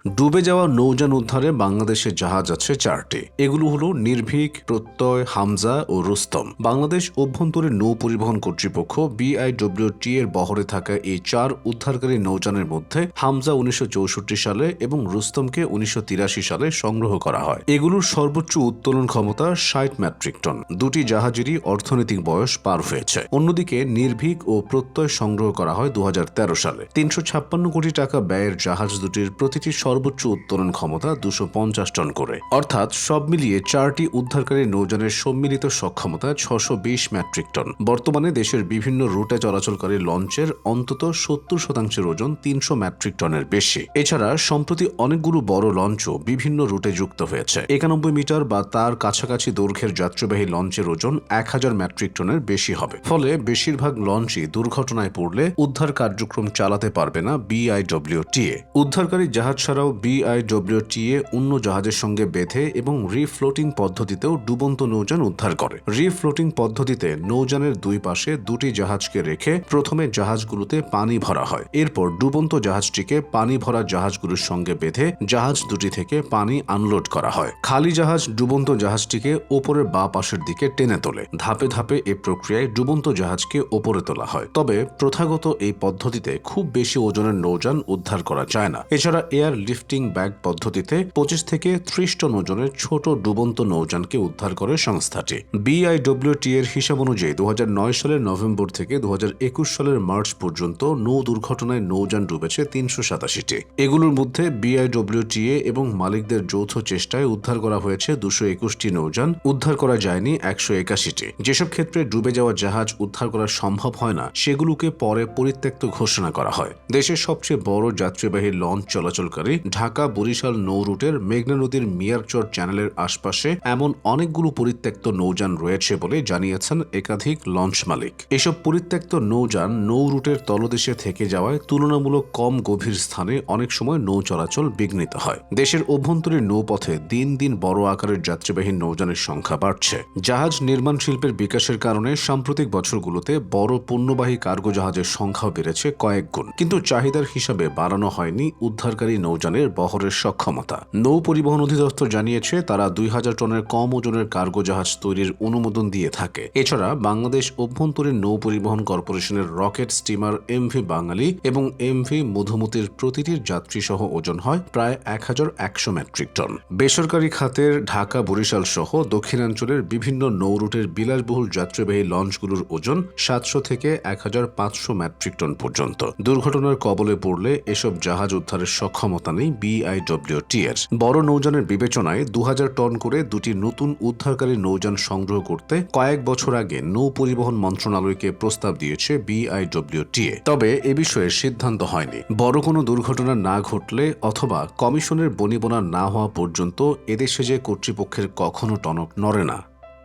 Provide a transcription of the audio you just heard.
ডুবে যাওয়া নৌযান উদ্ধারে বাংলাদেশের জাহাজ আছে 4টি। এগুলো হলো নির্ভীক, প্রত্যয়, হামজা ও রুস্তম। বাংলাদেশ অভ্যন্তরীণ নৌ পরিবহন কর্তৃপক্ষ BIWT এর বহরে থাকা এই 4 উদ্ধারকারী নৌযানের মধ্যে হামজা 1964 সালে এবং রুস্তমকে 1983 সালে সংগ্রহ করা হয়। এগুলোর সর্বোচ্চ উত্তোলন ক্ষমতা 60 মেট্রিক টন। দুটি জাহাজেরই অর্থনৈতিক বয়স পার হয়েছে। অন্যদিকে নির্ভীক ও প্রত্যয় সংগ্রহ করা হয় 2013 সালে। 356 কোটি টাকা ব্যয়ের জাহাজ দুটির প্রতিটি সর্বোচ্চ উত্তোলন ক্ষমতা 250 টন করে। অর্থাৎ সব মিলিয়ে 4টি উদ্ধারকারী নৌযানের সম্মিলিত সক্ষমতা 620 মেট্রিক টন। বর্তমানে দেশের বিভিন্ন রুটে চলাচলকারী লঞ্চের অন্তত 70% ওজন 300 মেট্রিক টনের বেশি। এছাড়া সম্প্রতি অনেকগুলো বড় লঞ্চও বিভিন্ন রুটে যুক্ত হয়েছে। 91 মিটার বা তার কাছাকাছি দৈর্ঘ্যের যাত্রীবাহী লঞ্চের ওজন 1000 মেট্রিক টনের বেশি হবে। ফলে বেশিরভাগ লঞ্চই দুর্ঘটনায় পড়লে উদ্ধার কার্যক্রম চালাতে পারবে না BIWTA। উদ্ধারকারী জাহাজ ছাড়াও BIWTA অন্য জাহাজের সঙ্গে বেঁধে এবং রিফ্লোটিং পদ্ধতিতেও ডুবন্ত নৌযান উদ্ধার করে। রিফ্লোটিং পদ্ধতিতে নৌযানের দুই পাশে দুটি জাহাজকে রেখে প্রথমে জাহাজগুলোতে পানি ভরা হয়। এরপর ডুবন্ত জাহাজটিকে পানি ভরা জাহাজগুলোর সঙ্গে বেঁধে জাহাজ দুটি থেকে পানি আনলোড করা হয়। খালি জাহাজ ডুবন্ত জাহাজটিকে ওপরের বাঁ পাশের দিকে টেনে তোলে। ধাপে ধাপে এ প্রক্রিয়ায় ডুবন্ত জাহাজকে ওপরে তোলা হয়। তবে প্রথাগত এই পদ্ধতিতে খুব বেশি ওজনের নৌযান উদ্ধার করা যায় না। এছাড়া এয়ার লিফটিং ব্যাগ পদ্ধতিতে 25 থেকে 30 টন ওজনের ছোট ডুবন্ত নৌযানকে উদ্ধার করে সংস্থাটি। BIWTA এর হিসাব অনুযায়ী 2009 সালের নভেম্বর থেকে 2021 সালের মার্চ পর্যন্ত নৌ দুর্ঘটনায় নৌযান ডুবেছে 387টি। এগুলোর মধ্যে BIWTA এবং মালিকদের যৌথ চেষ্টায় উদ্ধার করা হয়েছে 221টি নৌযান, উদ্ধার করা যায়নি 181টি। যেসব ক্ষেত্রে ডুবে যাওয়া জাহাজ উদ্ধার করা সম্ভব হয় না, সেগুলোকে পরে পরিত্যক্ত ঘোষণা করা হয়। দেশের সবচেয়ে বড় যাত্রীবাহী লঞ্চ চলাচলকারী ঢাকা-বরিশাল নৌ রুটের মেঘনা নদীর মিয়ারচর চ্যানেলের আশপাশে এমন অনেকগুলো পরিত্যক্ত নৌযান রয়েছে বলে জানিয়েছেন একাধিক লঞ্চ মালিক। এসব পরিত্যক্ত নৌযান নৌ রুটের তলদেশে থেকে যাওয়ায় তুলনামূলক কম গভীর স্থানে অনেক সময় নৌ চলাচল বিঘ্নিত হয়। দেশের অভ্যন্তরীণ নৌপথে দিন দিন বড় আকারের যাত্রীবাহী নৌযানের সংখ্যা বাড়ছে। জাহাজ নির্মাণ শিল্পের বিকাশের কারণে সাম্প্রতিক বছরগুলোতে বড় পণ্যবাহী কার্গো জাহাজের সংখ্যাও বেড়েছে কয়েক গুণ। কিন্তু চাহিদার হিসাবে বাড়ানো হয়নি উদ্ধারকারী নৌযানের বহরের সক্ষমতা। নৌ পরিবহন অধিদপ্তর জানিয়েছে তারা 2000 টনের কম ওজনের কার্গো জাহাজ তৈরির অনুমোদন দিয়ে থাকে। এছাড়া বাংলাদেশ অভ্যন্তরীণ নৌ পরিবহন কর্পোরেশনের রকেট স্টিমার MV বাঙালি এবং MV মধুমতির প্রতিটির যাত্রী সহ ওজন হয় প্রায় 1100 মেট্রিক টন। বেসরকারি খাতের ঢাকা বরিশাল সহ দক্ষিণাঞ্চলের বিভিন্ন নৌ রুটের বিলাসবহুল যাত্রীবাহী লঞ্চগুলোর ওজন 700 থেকে 1500 মেট্রিক টন পর্যন্ত। দুর্ঘটনার কবলে পড়লে এসব জাহাজ উদ্ধারের সক্ষমতা নেই BIWTA এর। বড় নৌযানের বিবেচনায় 2000 টন করে দুটি নতুন উদ্ধারকারী নৌযান সংগ্রহ করতে কয়েক বছর আগে নৌ পরিবহন মন্ত্রণালয়কে প্রস্তাব দিয়েছে BIWTA। তবে এ বিষয়ে সিদ্ধান্ত হয়নি। বড় কোনো দুর্ঘটনা না ঘটলে অথবা কমিশনের বনিবনা না হওয়া পর্যন্ত এদেশে যে কর্তৃপক্ষের কখনো টনক নড়ে না।